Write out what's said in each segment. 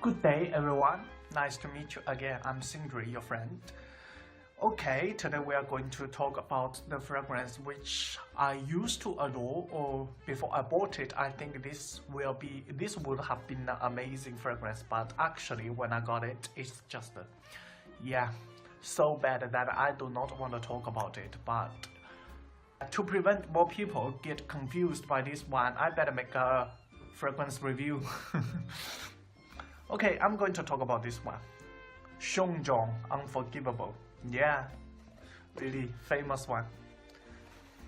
Good day, everyone. Nice to meet you again. I'm Sindri, your friend. Okay, today we are going to talk about the fragrance which I used to adore, or before I bought it, I think this would have been an amazing fragrance, but actually when I got it, it's just so bad that I do not want to talk about it. But to prevent more people get confused by this one, I better make a fragrance review. Okay, I'm going to talk about this one. Shongjong Unforgivable. Yeah, really famous one.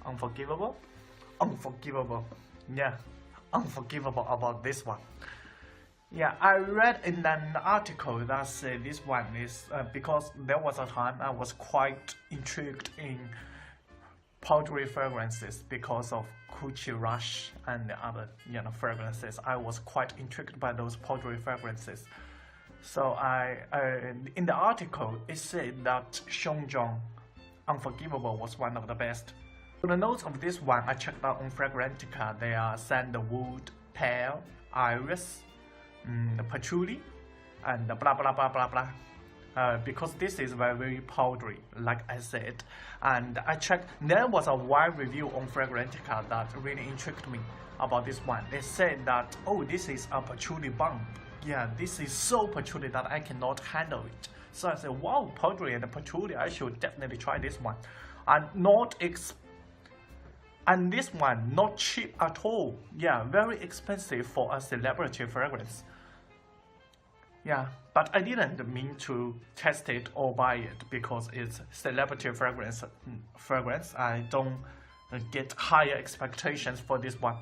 Unforgivable? Unforgivable. Yeah, unforgivable about this one. Yeah, I read in an article that said this one is because there was a time I was quite intrigued in powdery fragrances because of Coochie Rush and the other fragrances. I was quite intrigued by those powdery fragrances. So in the article it said that Shongjong Unforgivable was one of the best. So the notes of this one I checked out on Fragrantica. They are sandalwood, pear, iris, patchouli, and blah blah blah blah blah. Because this is very powdery, like I said, and I checked. There was a wide review on Fragrantica that really intrigued me about this one. They said that, oh, this is a patchouli bomb. Yeah, this is so patchouli that I cannot handle it. So I said, wow, powdery and patchouli, I should definitely try this one. And this one not cheap at all. Yeah, very expensive for a celebrity fragrance. Yeah, but I didn't mean to test it or buy it because it's celebrity fragrance. I don't get higher expectations for this one.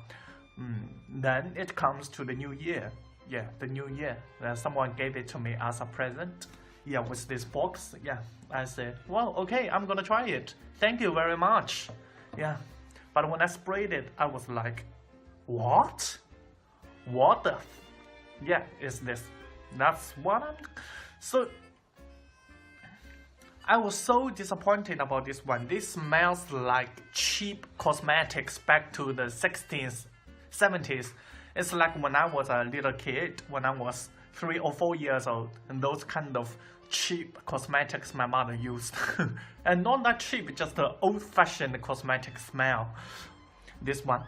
Then it comes to the new year. Yeah, the new year. Someone gave it to me as a present. Yeah, with this box. Yeah, I said, well, okay, I'm gonna try it. Thank you very much. Yeah, but when I sprayed it, I was like, what? What the? Yeah, is this? That's what I was so disappointed about this one. This smells like cheap cosmetics back to the 60s, 70s. It's like when I was a little kid, when I was 3 or 4 years old, and those kind of cheap cosmetics my mother used. And not that cheap, just the old-fashioned cosmetic smell. This one.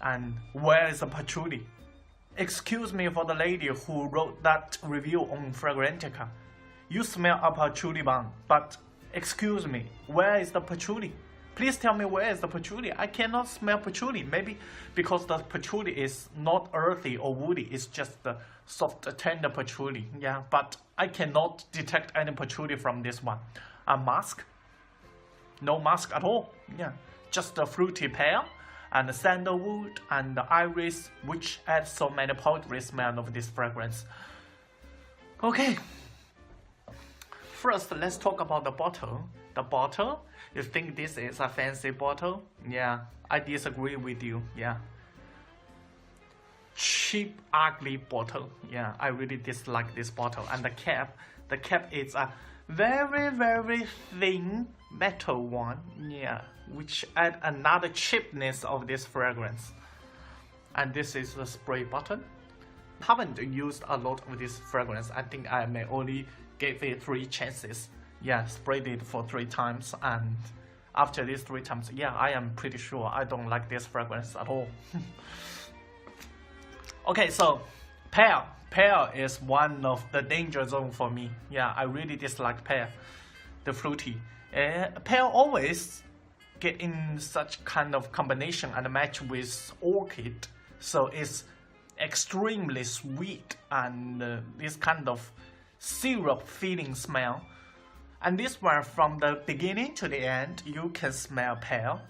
And where is the patchouli? Excuse me for the lady who wrote that review on Fragrantica. You smell a patchouli bomb, but excuse me, where is the patchouli? Please tell me where is the patchouli. I cannot smell patchouli. Maybe because the patchouli is not earthy or woody, it's just the soft, tender patchouli. Yeah, but I cannot detect any patchouli from this one. A musk? No musk at all. Yeah, just a fruity pear and the sandalwood and the iris, which adds so many powdery smell of this fragrance. Okay, first let's talk about the bottle. The bottle, you think this is a fancy bottle? Yeah, I disagree with you. Yeah, cheap, ugly bottle. Yeah, I really dislike this bottle. And the cap is a very thin metal one. Yeah, which add another cheapness of this fragrance. And this is the spray button. Haven't used a lot of this fragrance. I think I may only give it 3 chances. Yeah, sprayed it for 3 times, and after these 3 times, yeah, I am pretty sure I don't like this fragrance at all. Okay, so pear is one of the danger zone for me. Yeah, I really dislike pear, the fruity. Pear always get in such kind of combination and match with orchid, so it's extremely sweet and this kind of syrup feeling smell. And this one, from the beginning to the end, you can smell pear,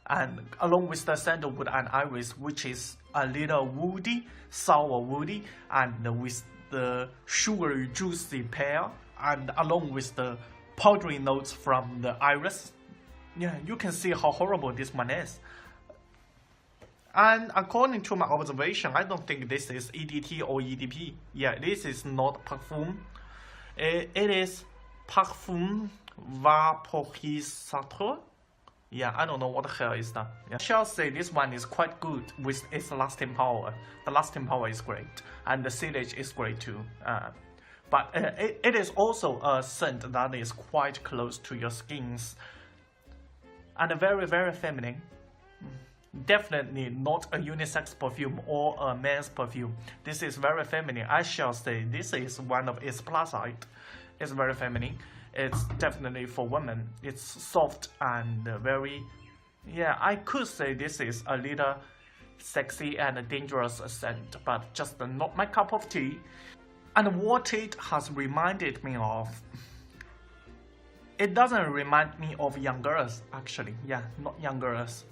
and along with the sandalwood and iris, which is a little woody, sour woody, and with the sugary juicy pear, and along with the powdery notes from the iris. Yeah, you can see how horrible this one is. And according to my observation, I don't think this is EDT or EDP. Yeah, this is not parfum. It is parfum vaporisateur. Yeah, I don't know what the hell is that. Yeah. I shall say this one is quite good with its lasting power. The lasting power is great, and the sealage is great too. But it is also a scent that is quite close to your skins, and very, very feminine. Definitely not a unisex perfume or a men's perfume. This is very feminine. I shall say this is one of its plus side. It's very feminine. It's definitely for women. It's soft and very, yeah, I could say this is a little sexy and dangerous scent, but just not my cup of tea. And what it has reminded me of, it doesn't remind me of young girls actually. Yeah, not young girls.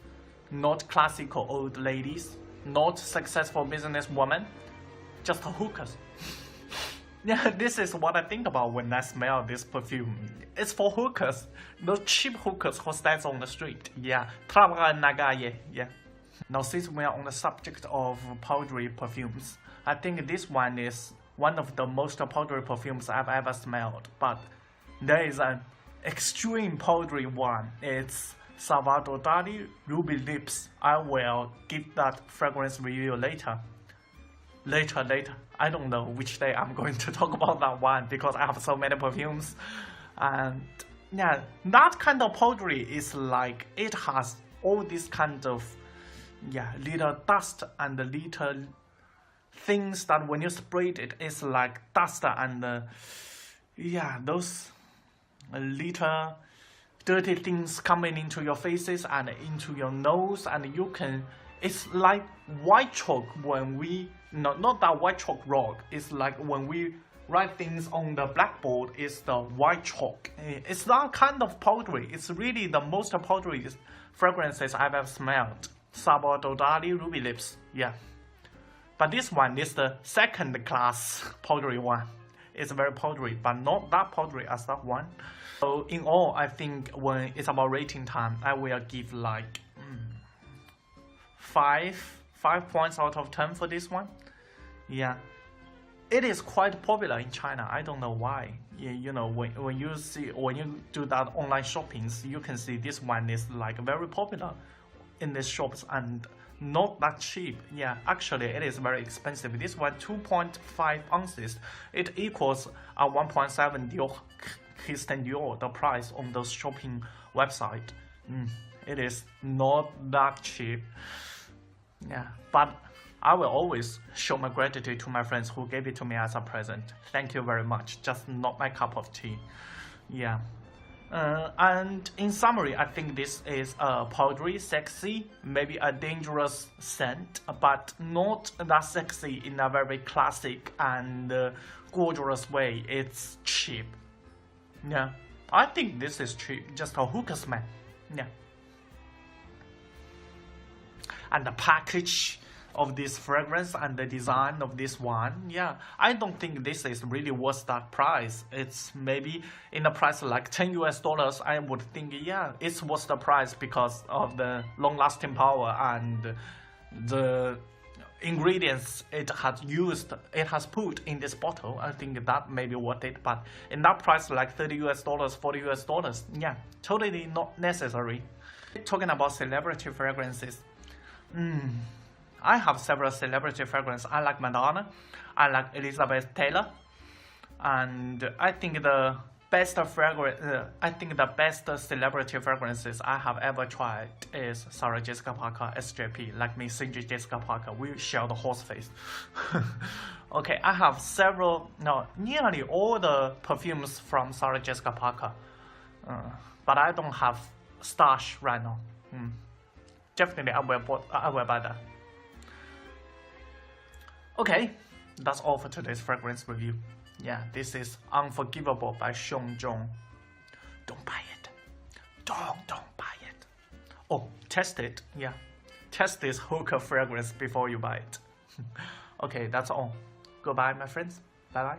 Not classical old ladies, not successful businesswomen, just hookers. Yeah, this is what I think about when I smell this perfume. It's for hookers, those cheap hookers who stands on the street. Yeah, yeah. Now since we are on the subject of powdery perfumes, I think this one is one of the most powdery perfumes I've ever smelled. But there is an extreme powdery one. It's Salvador Dali Ruby Lips. I will give that fragrance review later. I don't know which day I'm going to talk about that one because I have so many perfumes. And yeah, that kind of powdery is like, it has all this kind of, yeah, little dust and little things that when you spray it, it's like dust and yeah, those little dirty things coming into your faces and into your nose, and you can, it's like white chalk when we, not that white chalk rock, it's like when we write things on the blackboard, it's the white chalk. It's that kind of powdery. It's really the most powdery fragrances I've ever smelled. Salvador Dali Ruby Lips, yeah. But this one is the second class powdery one. It's very powdery, but not that powdery as that one. So in all, I think when it's about rating time, I will give like 5 points out of 10 for this one. Yeah, it is quite popular in China. I don't know why. You know, when you do that online shoppings, you can see this one is like very popular in these shops and not that cheap. Yeah, actually it is very expensive. This one 2.5 ounces. It equals a 1.7 Dior Christian Dior, the price on those shopping website. It is not that cheap. Yeah, but I will always show my gratitude to my friends who gave it to me as a present. Thank you very much. Just not my cup of tea. Yeah. And in summary, I think this is a powdery, sexy, maybe a dangerous scent, but not that sexy in a very classic and gorgeous way. It's cheap. Yeah, I think this is cheap, just a hooker smell. Yeah. And the package of this fragrance and the design of this one, yeah, I don't think this is really worth that price. It's maybe in the price like $10 US, I would think, yeah, it's worth the price because of the long-lasting power and the ingredients it has put in this bottle. I think that may be worth it, but in that price like $30 US, $40 US, yeah, totally not necessary. Talking about celebrity fragrances, I have several celebrity fragrances. I like Madonna, I like Elizabeth Taylor, and I think the best celebrity fragrances I have ever tried is Sarah Jessica Parker, SJP, like me, Sindri Jessica Parker. We share the horse face. Okay, I have nearly all the perfumes from Sarah Jessica Parker, but I don't have stash right now. Definitely, I will buy that. Okay, that's all for today's fragrance review. Yeah, this is Unforgivable by Xiong Zhong. Don't buy it. Don't buy it. Oh, test it. Yeah, test this hooker fragrance before you buy it. Okay, that's all. Goodbye, my friends. Bye-bye.